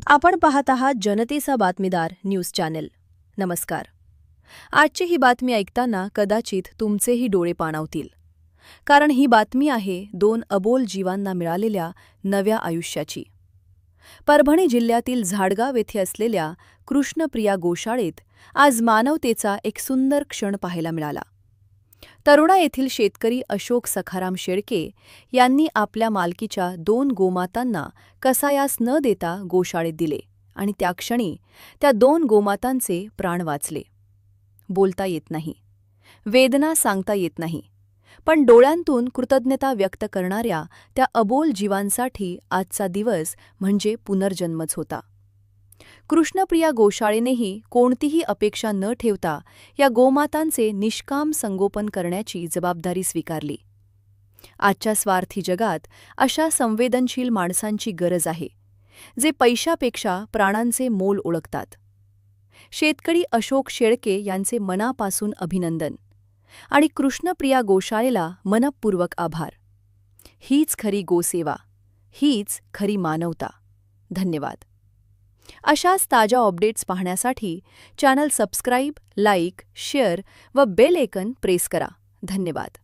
आपण पाहत आहात जनतेचा बातमीदार न्यूज चॅनेल. नमस्कार. आजची ही बातमी ऐकताना कदाचित तुमचेही डोळे पाणावतील. कारण ही बातमी आहे 2 अबोल जीवांना मिळालेल्या नव्या आयुष्याची. परभणी जिल्ह्यातील झाडगाव येथे असलेल्या कृष्णप्रिया गोशाळेत आज मानवतेचा एक सुंदर क्षण पाहायला मिळाला. तरुणा येथील शेतकरी अशोक सखाराम शेळके यांनी आपल्या मालकीच्या 2 गोमातांना कसायास न देता गोशाळेत दिले आणि त्या क्षणी त्या 2 गोमातांचे प्राण वाचले. बोलता येत नाही, वेदना सांगता येत नाही, पण डोळ्यांतून कृतज्ञता व्यक्त करणाऱ्या त्या अबोल जीवांसाठी आजचा दिवस म्हणजे पुनर्जन्मच होता. कृष्णप्रिया गोशाळेनेही कोणतीही अपेक्षा न ठेवता या गोमातांचे निष्काम संगोपन करण्याची जबाबदारी स्वीकारली. आजच्या स्वार्थी जगात अशा संवेदनशील माणसांची गरज आहे, जे पैशापेक्षा प्राणांचे मोल ओळखतात. शेतकरी अशोक शेळके यांचे मनापासून अभिनंदन आणि कृष्णप्रिया गोशाळेला मनःपूर्वक आभार. हीच खरी गोसेवा, हीच खरी मानवता. धन्यवाद. अशाच ताज्या अपडेट्स पाहण्यासाठी चॅनल सबस्क्राईब, लाईक, शेअर व बेल आयकॉन प्रेस करा. धन्यवाद.